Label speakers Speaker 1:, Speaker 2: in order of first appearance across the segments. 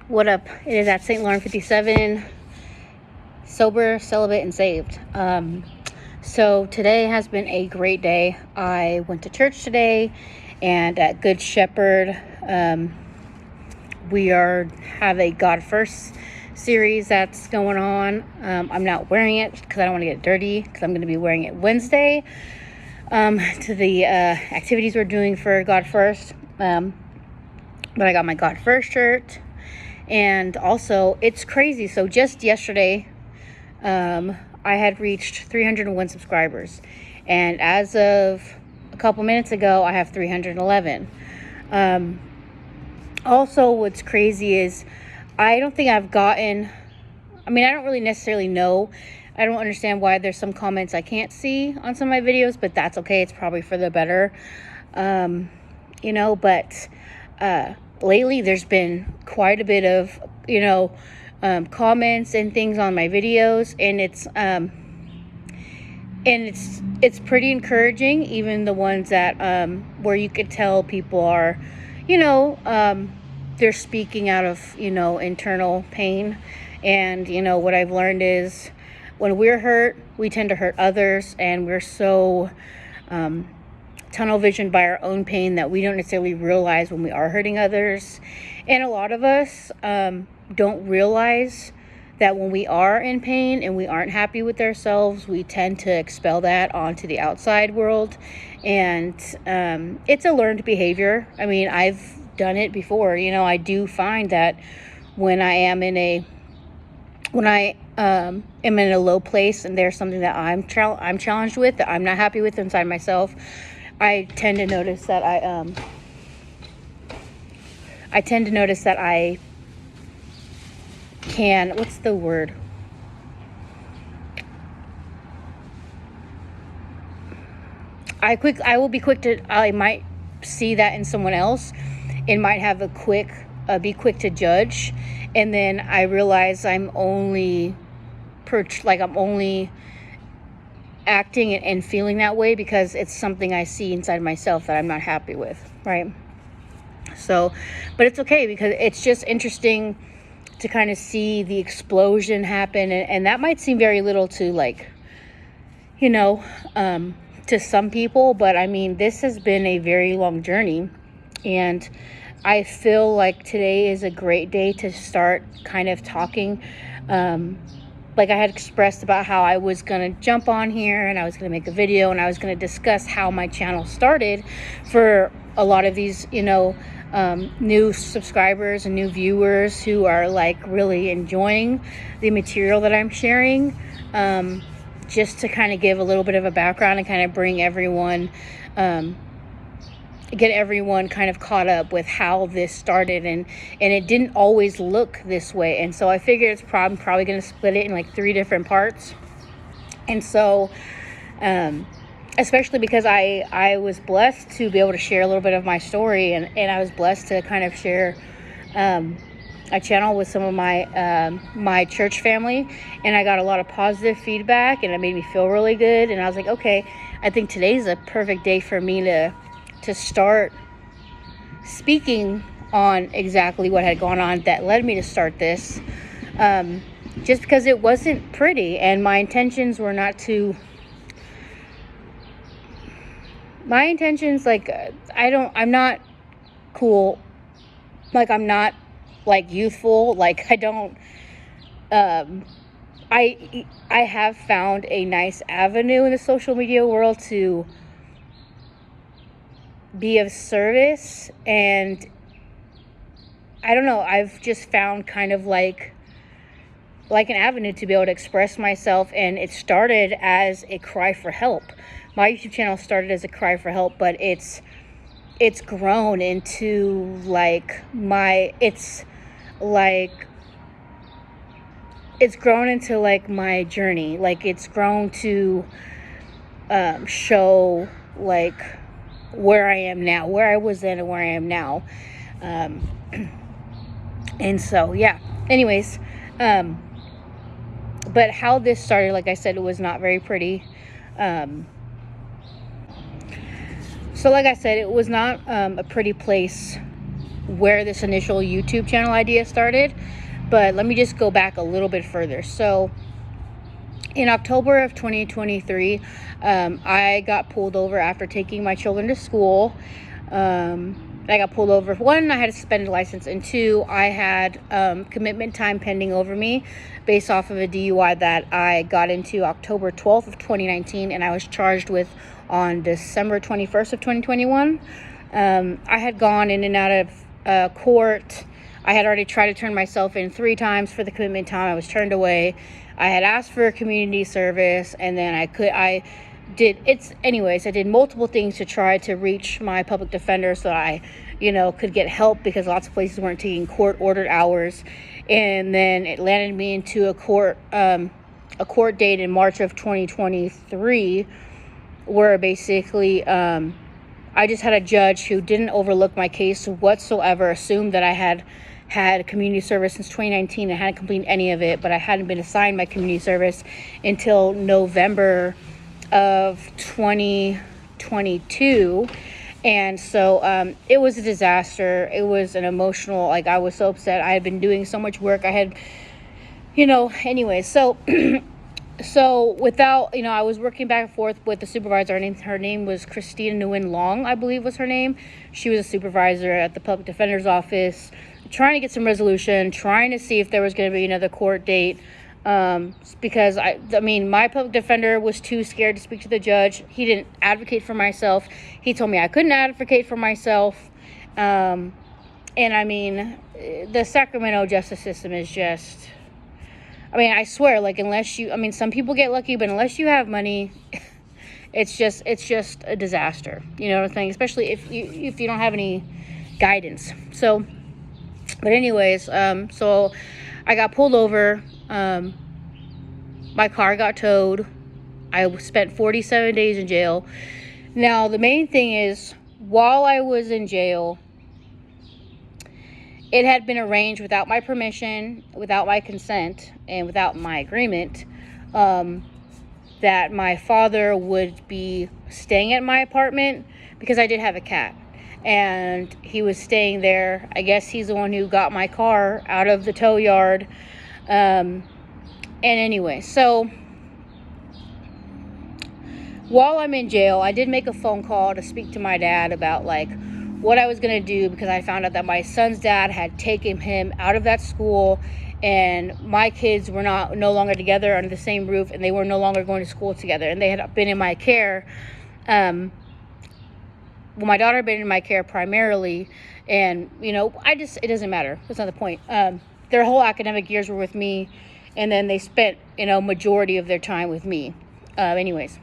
Speaker 1: What up? It is at St. Lauren 57, sober, celibate, and saved. So today has been a great day. I went to church today, and at Good Shepherd, we have a God First series that's going on. I'm not wearing it because I don't want to get dirty, because I'm going to be wearing it Wednesday to the activities we're doing for God First. But I got my God First shirt. And also, it's crazy. So just yesterday, I had reached 301 subscribers. And as of a couple minutes ago, I have 311. Also, what's crazy is I don't think I've gotten... I don't really necessarily know. I don't understand why there's some comments I can't see on some of my videos, but that's okay. It's probably for the better. But... lately there's been quite a bit of comments and things on my videos, and it's pretty encouraging, even the ones that where you could tell people are they're speaking out of internal pain. And what I've learned is, when we're hurt, we tend to hurt others, and we're so tunnel vision by our own pain that we don't necessarily realize when we are hurting others. And a lot of us don't realize that when we are in pain and we aren't happy with ourselves, we tend to expel that onto the outside world. And it's a learned behavior. I've done it before. I do find that when I am in a low place and there's something that I'm challenged with, that I'm not happy with inside myself, I tend to notice that I can, what's the word? I might see that in someone else and might have be quick to judge. And then I realize I'm only acting and feeling that way because it's something I see inside myself that I'm not happy with, right? So, but it's okay, because it's just interesting to kind of see the explosion happen, and that might seem very little to to some people, but this has been a very long journey, and I feel like today is a great day to start kind of talking. Like I had expressed about how I was going to jump on here and I was going to make a video and I was going to discuss how my channel started for a lot of these, new subscribers and new viewers who are really enjoying the material that I'm sharing. Just to kind of give a little bit of a background and kind of bring everyone, get everyone kind of caught up with how this started, and it didn't always look this way. And so I figured it's probably going to split it in 3 different parts. And so especially because I was blessed to be able to share a little bit of my story, and I was blessed to kind of share a channel with some of my church family, and I got a lot of positive feedback, and it made me feel really good. And I was like, okay, I think today's a perfect day for me to start speaking on exactly what had gone on that led me to start this, just because it wasn't pretty, and my intentions were not to... I'm not cool, I'm not youthful, I have found a nice avenue in the social media world to be of service, and I don't know, I've just found kind of like an avenue to be able to express myself. And it started as a cry for help. My YouTube channel started as a cry for help, but it's grown into my journey. It's grown to show where I am now, where I was then and where I am now. And so, yeah, anyways, but how this started, like I said, it was not very pretty. So like I said, it was not a pretty place where this initial YouTube channel idea started. But let me just go back a little bit further. So in October of 2023, I got pulled over after taking my children to school. I got pulled over. One, I had a suspended license, and two, I had commitment time pending over me based off of a DUI that I got into October 12th of 2019, and I was charged with on December 21st of 2021. I had gone in and out of court. I had already tried to turn myself in 3 times for the commitment time. I was turned away. I had asked for community service, and then I did multiple things to try to reach my public defender so that I, could get help, because lots of places weren't taking court ordered hours. And then it landed me into a court date in March of 2023, where basically I just had a judge who didn't overlook my case whatsoever, assumed that I had community service since 2019 and hadn't completed any of it, but I hadn't been assigned my community service until November of 2022. And so it was a disaster. It was an emotional, I was so upset. I had been doing so much work. I had, anyway, so without, I was working back and forth with the supervisor. Her name was Christina Nguyen Long, I believe was her name. She was a supervisor at the public defender's office, trying to get some resolution, trying to see if there was going to be another court date. Because my public defender was too scared to speak to the judge. He didn't advocate for myself. He told me I couldn't advocate for myself. And the Sacramento justice system is just, I swear, unless you, some people get lucky, but unless you have money, it's just a disaster. You know what I'm saying? Especially if you don't have any guidance. So, but anyways, so I got pulled over. My car got towed. I spent 47 days in jail. Now, the main thing is, while I was in jail, it had been arranged without my permission, without my consent, and without my agreement, that my father would be staying at my apartment, because I did have a cat. And he was staying there. I guess he's the one who got my car out of the tow yard. And anyway, so while I'm in jail, I did make a phone call to speak to my dad about what I was going to do, because I found out that my son's dad had taken him out of that school, and my kids were no longer together under the same roof, and they were no longer going to school together, and they had been in my care. My daughter had been in my care primarily, and it doesn't matter. That's not the point. Their whole academic years were with me, and then they spent, majority of their time with me. Anyways,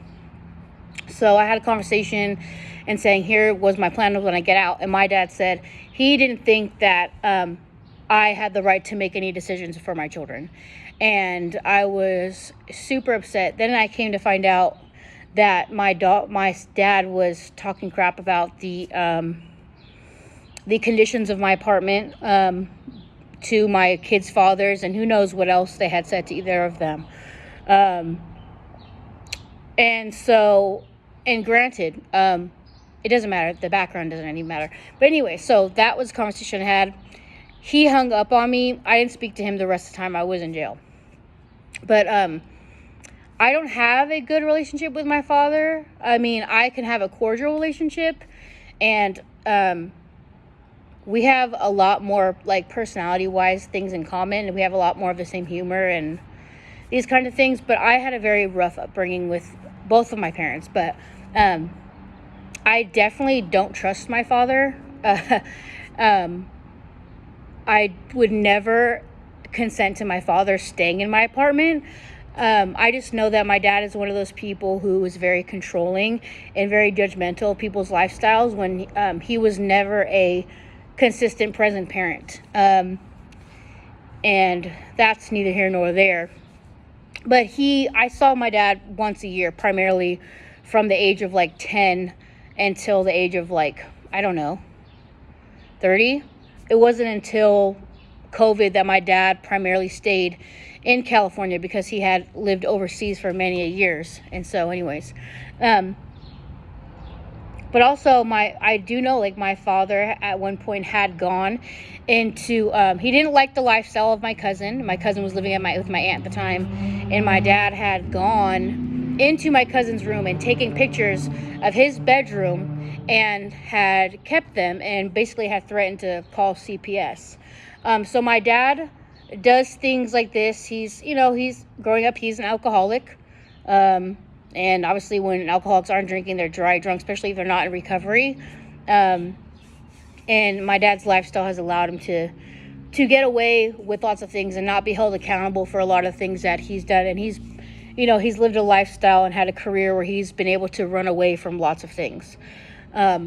Speaker 1: so I had a conversation and saying, here was my plan when I get out. And my dad said he didn't think that I had the right to make any decisions for my children. And I was super upset. Then I came to find out that my dad was talking crap about the conditions of my apartment to my kids' fathers, and who knows what else they had said to either of them. And granted, it doesn't matter. The background doesn't even matter. But anyway, so that was a conversation I had. He hung up on me. I didn't speak to him the rest of the time I was in jail. But I don't have a good relationship with my father. I can have a cordial relationship, and we have a lot more, personality-wise, things in common, and we have a lot more of the same humor and these kind of things. But I had a very rough upbringing with both of my parents. But I definitely don't trust my father. I would never consent to my father staying in my apartment. I just know that my dad is one of those people who is very controlling and very judgmental of people's lifestyles, when he was never a consistent present parent. And that's neither here nor there. But I saw my dad once a year, primarily from the age of 10 until the age of 30. It wasn't until COVID that my dad primarily stayed in California, because he had lived overseas for many years. And so anyways, But also I do know, like, my father at one point had gone into, he didn't like the lifestyle of my cousin. My cousin was living with my aunt at the time, and my dad had gone into my cousin's room and taken pictures of his bedroom and had kept them and basically had threatened to call CPS. So my dad does things like this. He's growing up, he's an alcoholic. And obviously when alcoholics aren't drinking, they're dry drunk, especially if they're not in recovery. And my dad's lifestyle has allowed him to get away with lots of things and not be held accountable for a lot of things that he's done. And he's lived a lifestyle and had a career where he's been able to run away from lots of things. So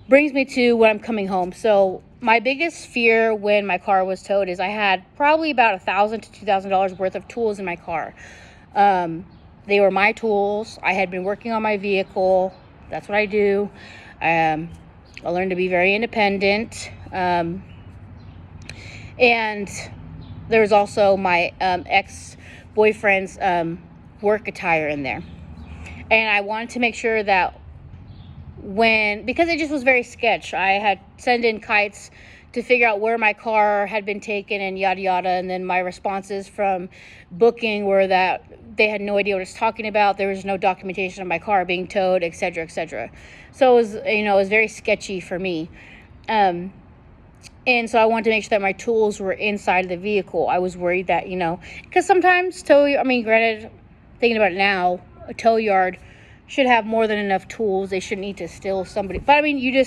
Speaker 1: brings me to when I'm coming home. So my biggest fear when my car was towed is I had probably about $1,000 to $2,000 worth of tools in my car. They were my tools. I had been working on my vehicle. That's what I do. I learned to be very independent. And there was also my ex-boyfriend's work attire in there. And I wanted to make sure that because it just was very sketch. I had sent in kites to figure out where my car had been taken and yada yada, and then my responses from booking were that they had no idea what I was talking about. There was no documentation of my car being towed, etc., etc. So it was very sketchy for me. And so I wanted to make sure that my tools were inside of the vehicle. I was worried that, because sometimes granted, thinking about it now, a tow yard should have more than enough tools. They shouldn't need to steal somebody. But you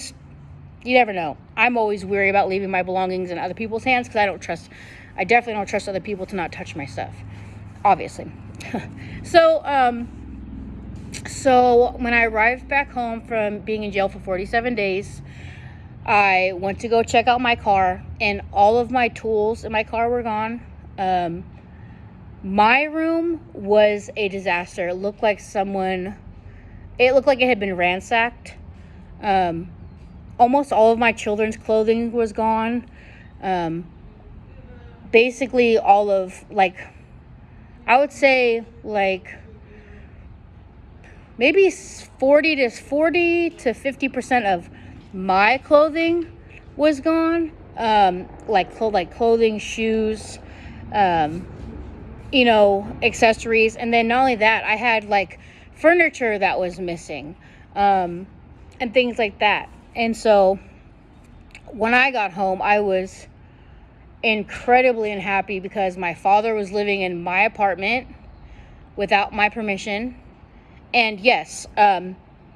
Speaker 1: never know. I'm always weary about leaving my belongings in other people's hands because I definitely don't trust other people to not touch my stuff, obviously. So when I arrived back home from being in jail for 47 days, I went to go check out my car, and all of my tools in my car were gone. My room was a disaster. It looked like it had been ransacked. Almost all of my children's clothing was gone. Basically all of, I would say, maybe 40 to 50% of my clothing was gone. Clothing, shoes, accessories. And then not only that, I had furniture that was missing, and things like that. And so when I got home, I was incredibly unhappy because my father was living in my apartment without my permission. And yes,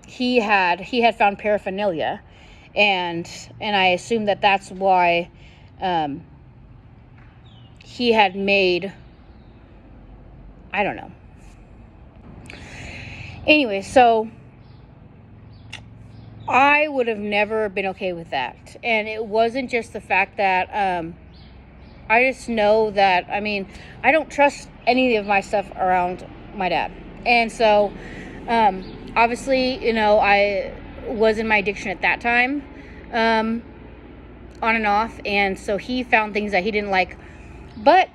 Speaker 1: he had found paraphernalia, and I assume that that's why he had made, I don't know. Anyway, so I would have never been okay with that. And it wasn't just the fact that I just know that, I don't trust any of my stuff around my dad. And so obviously, I was in my addiction at that time, on and off. And so he found things that he didn't like. But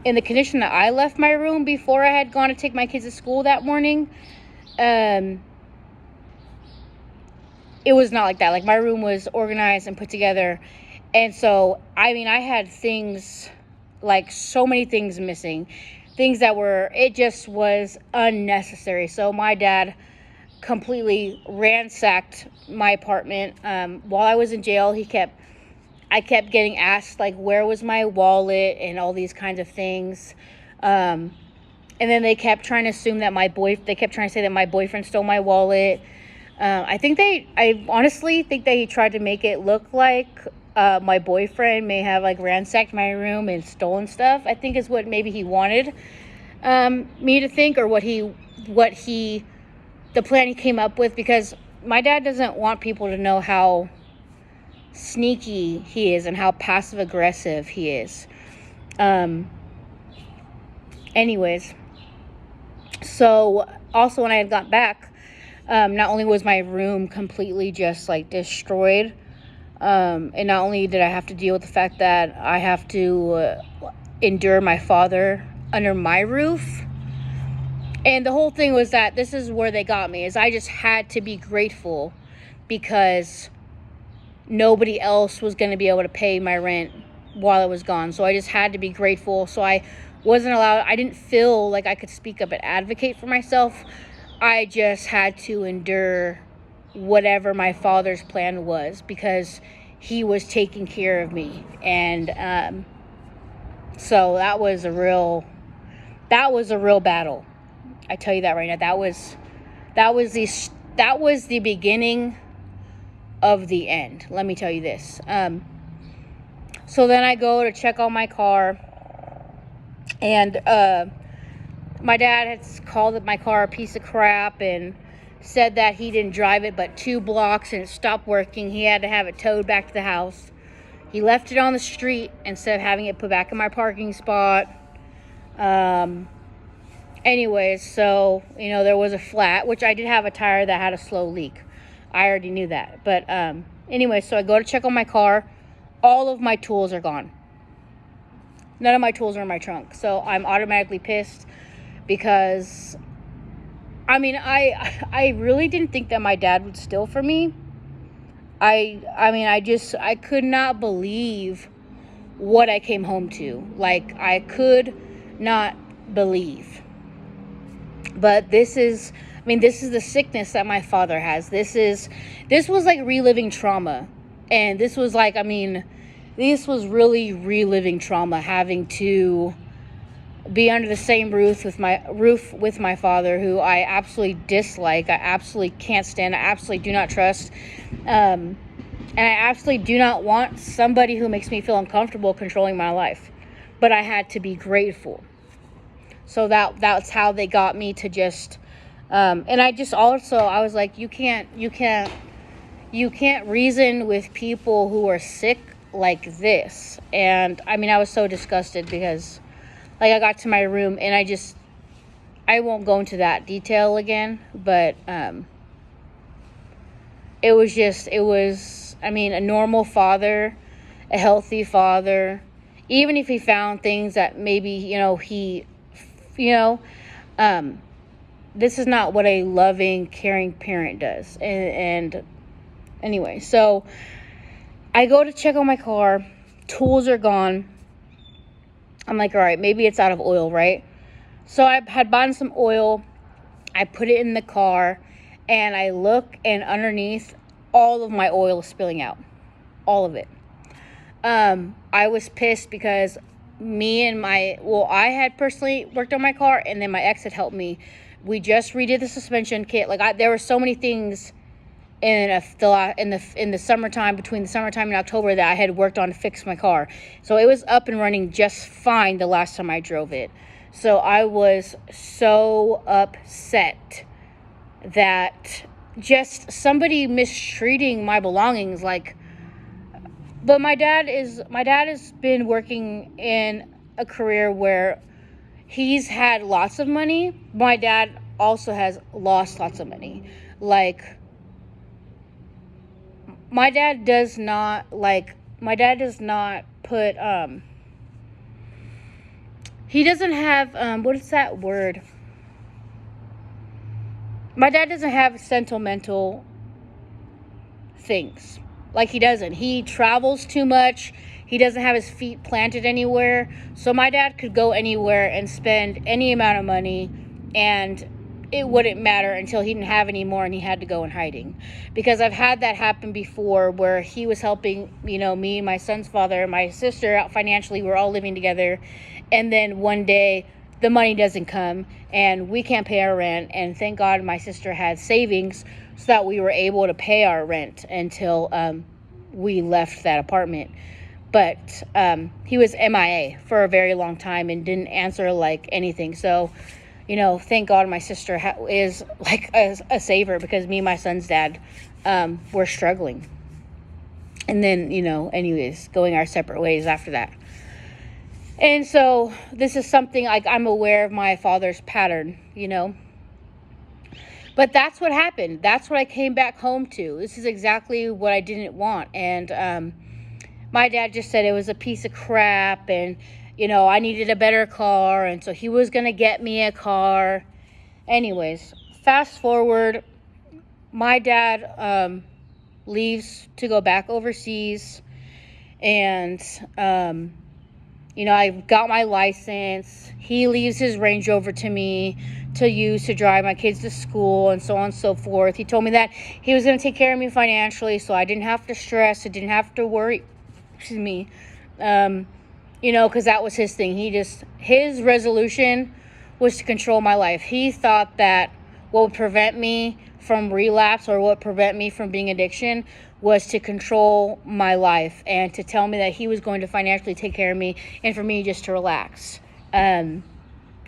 Speaker 1: in the condition that I left my room before I had gone to take my kids to school that morning, it was not like that. My room was organized and put together. And so, I had things, so many things missing. Things that it just was unnecessary. So my dad completely ransacked my apartment. While I was in jail, I kept getting asked, where was my wallet and all these kinds of things. And then they kept trying to assume that they kept trying to say that my boyfriend stole my wallet. I honestly think that he tried to make it look like my boyfriend may have ransacked my room and stolen stuff. I think is what maybe he wanted me to think, or the plan he came up with, because my dad doesn't want people to know how sneaky he is and how passive aggressive he is. Anyways, so also when I had got back, not only was my room completely just destroyed, and not only did I have to deal with the fact that I have to endure my father under my roof, And the whole thing was that this is where they got me, is I just had to be grateful because nobody else was going to be able to pay my rent while I was gone. So I just had to be grateful. So I wasn't allowed, I didn't feel like I could speak up and advocate for myself. I just had to endure whatever my father's plan was because he was taking care of me. And so that was a real battle. I tell you that right now. That was the beginning of the end. Let me tell you this. So then I go to check on my car, and my dad had called my car a piece of crap and said that he didn't drive it but 2 blocks and it stopped working. He had to have it towed back to the house. He left it on the street instead of having it put back in my parking spot. Anyways, so, there was a flat, which I did have a tire that had a slow leak. I already knew that. But anyway, so I go to check on my car. All of my tools are gone. None of my tools are in my trunk. So I'm automatically pissed because, I really didn't think that my dad would steal from me. I could not believe what I came home to. Like, I could not believe. But this is the sickness that my father has. This was like reliving trauma. And this was this was really reliving trauma, having to be under the same roof with my father, who I absolutely dislike. I absolutely can't stand. I absolutely do not trust. And I absolutely do not want somebody who makes me feel uncomfortable controlling my life. But I had to be grateful. So that's how they got me to just, and I was like, you can't reason with people who are sick like this. And I was so disgusted because, like, I got to my room and I won't go into that detail again, but it was a normal father, a healthy father, even if he found things that maybe, this is not what a loving, caring parent does. And anyway, so I go to check on my car. Tools are gone. I'm like, all right, maybe it's out of oil, right? So I had bought some oil. I put it in the car, and I look, and underneath, all of my oil is spilling out. All of it. I was pissed because I had personally worked on my car, and then my ex had helped me. We just redid the suspension kit. There were so many things in the summertime, between the summertime and October, that I had worked on to fix my car. So it was up and running just fine the last time I drove it. So I was so upset that just somebody mistreating my belongings, but my dad has been working in a career where he's had lots of money. My dad also has lost lots of money. My dad does not put, he doesn't have, what is that word? My dad doesn't have sentimental things. He doesn't. He travels too much. He doesn't have his feet planted anywhere. So my dad could go anywhere and spend any amount of money, and it wouldn't matter until he didn't have any more and he had to go in hiding. Because I've had that happen before, where he was helping, me, my son's father, and my sister out financially. We're all living together. And then one day the money doesn't come and we can't pay our rent. And thank God my sister had savings so that we were able to pay our rent until we left that apartment. But he was MIA for a very long time and didn't answer anything. So, thank God my sister is a saver, because me and my son's dad were struggling. And then, anyways, going our separate ways after that. And so this is something I'm aware of my father's pattern, But that's what happened. That's what I came back home to. This is exactly what I didn't want. And my dad just said it was a piece of crap, and, I needed a better car. And so he was going to get me a car. Anyways, fast forward, my dad leaves to go back overseas, and I got my license. He leaves his Range Rover to me to use to drive my kids to school and so on and so forth. He told me that he was going to take care of me financially, so I didn't have to stress, I didn't have to worry, because that was his thing. His resolution was to control my life. He thought that what would prevent me from relapse, or what would prevent me from being addiction, was to control my life and to tell me that he was going to financially take care of me and for me just to relax. And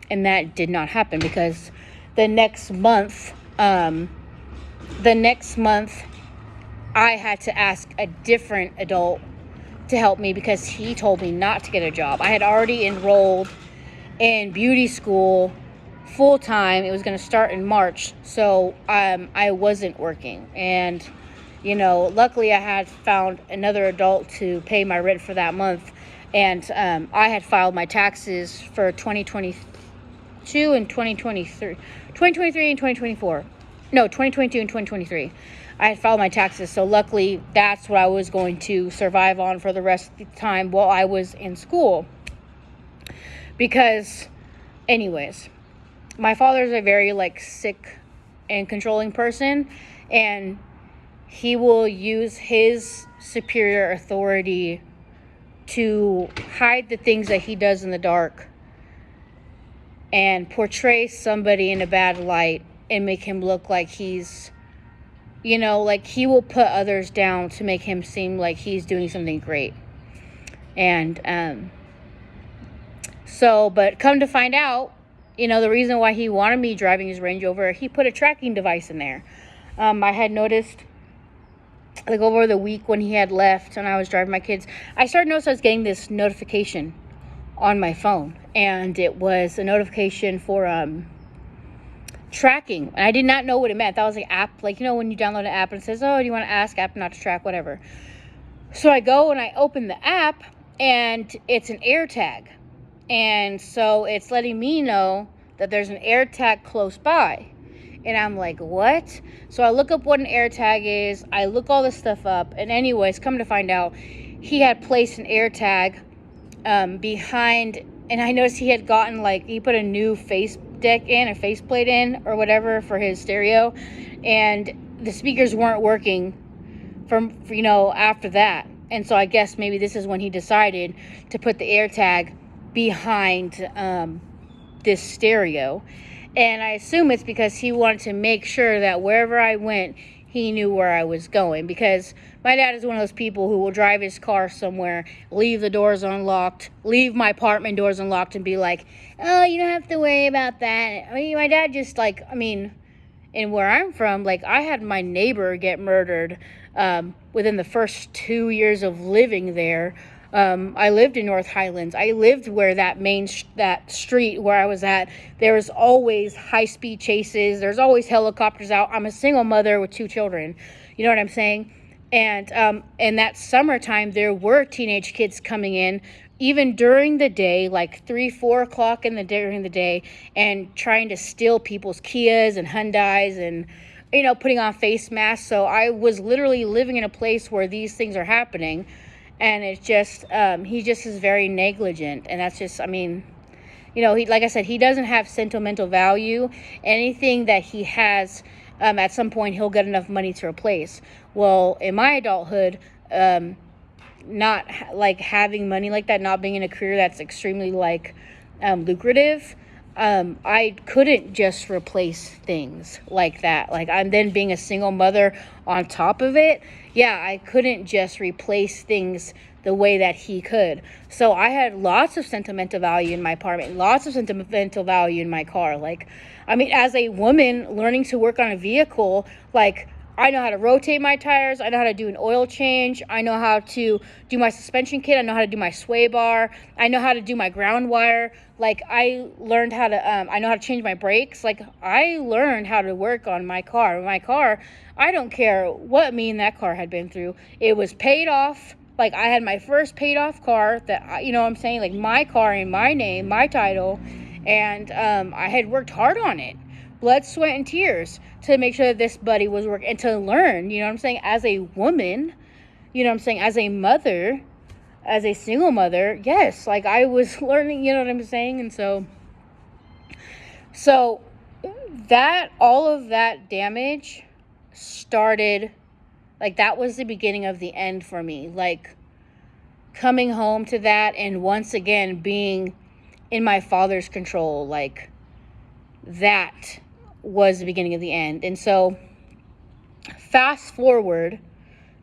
Speaker 1: that did not happen, because the next month, I had to ask a different adult to help me, because he told me not to get a job. I had already enrolled in beauty school full time. It was going to start in March, so I wasn't working. And luckily I had found another adult to pay my rent for that month, and I had filed my taxes for 2022 and 2023 and 2024. No, 2022 and 2023. I had filed my taxes, so luckily that's what I was going to survive on for the rest of the time while I was in school. Because, anyways, my father's a very sick and controlling person, and he will use his superior authority to hide the things that he does in the dark and portray somebody in a bad light and make him look like he's, he will put others down to make him seem like he's doing something great. And but come to find out, the reason why he wanted me driving his Range Rover, he put a tracking device in there. I had noticed, over the week when he had left and I was driving my kids, I started noticing I was getting this notification on my phone, and it was a notification for tracking, and I did not know what it meant. That was app, when you download an app and it says, oh, do you want to ask app not to track, whatever. So I go and I open the app, and it's an AirTag, and so it's letting me know that there's an AirTag close by. And I'm like, what? So I look up what an AirTag is. I look all this stuff up. And anyways, come to find out, he had placed an AirTag behind. And I noticed he had gotten, he put a new faceplate in, or whatever, for his stereo. And the speakers weren't working after that. And so I guess maybe this is when he decided to put the AirTag behind this stereo. And I assume it's because he wanted to make sure that wherever I went, he knew where I was going. Because my dad is one of those people who will drive his car somewhere, leave the doors unlocked, leave my apartment doors unlocked, and be like, oh, you don't have to worry about that. My dad just, and where I'm from, I had my neighbor get murdered within the first 2 years of living there. I lived in North Highlands. I lived where that street where I was at, there was always high-speed chases. There's always helicopters out. I'm a single mother with 2 children. You know what I'm saying? And in that summertime, there were teenage kids coming in, even during the day, 3-4 o'clock during the day, and trying to steal people's Kias and Hyundais and, putting on face masks. So I was literally living in a place where these things are happening. And it's just, he just is very negligent. And that's just, like I said, he doesn't have sentimental value. Anything that he has, at some point, he'll get enough money to replace. Well, in my adulthood, not having money like that, not being in a career that's extremely lucrative, I couldn't just replace things like that. I'm then being a single mother on top of it. Yeah, I couldn't just replace things the way that he could. So I had lots of sentimental value in my apartment, lots of sentimental value in my car. As a woman learning to work on a vehicle, I know how to rotate my tires. I know how to do an oil change. I know how to do my suspension kit. I know how to do my sway bar. I know how to do my ground wire. I learned how to, I know how to change my brakes. I learned how to work on my car. My car, I don't care what me and that car had been through. It was paid off. I had my first paid off car that, what I'm saying? My car in my name, my title. And I had worked hard on it. blood, sweat, and tears to make sure that this buddy was working and to learn, you know what I'm saying, as a woman, you know what I'm saying, as a mother, as a single mother. Yes, like I was learning, you know what I'm saying? And so that, all of that damage started, like that was the beginning of the end for me. Like coming home to that and once again being in my father's control, like that was the beginning of the end. And so fast forward,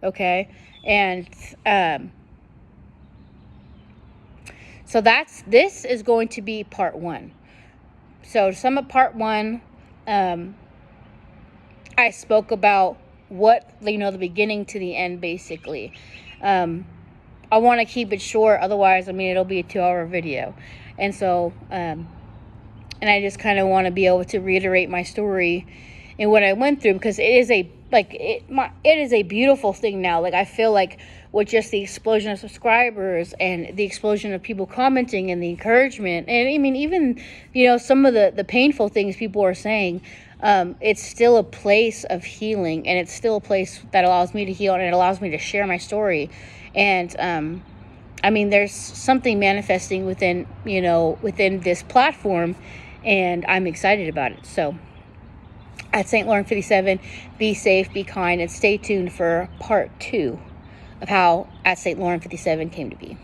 Speaker 1: okay, and so this is going to be part one. So to sum up part one, I spoke about what, you know, the beginning to the end, basically. I want to keep it short, otherwise, I mean, it'll be a 2-hour video. And so, and I just kind of want to be able to reiterate my story and what I went through, because it is a, like, it is a beautiful thing now. Like, I feel like with just the explosion of subscribers and the explosion of people commenting and the encouragement, and I mean, even, you know, some of the painful things people are saying, it's still a place of healing, and it's still a place that allows me to heal, and it allows me to share my story. And I mean, there's something manifesting within, you know, within this platform, and I'm excited about it. So at St. Lauren 57, be safe, be kind, and stay tuned for part 2 of how at St. Lauren 57 came to be.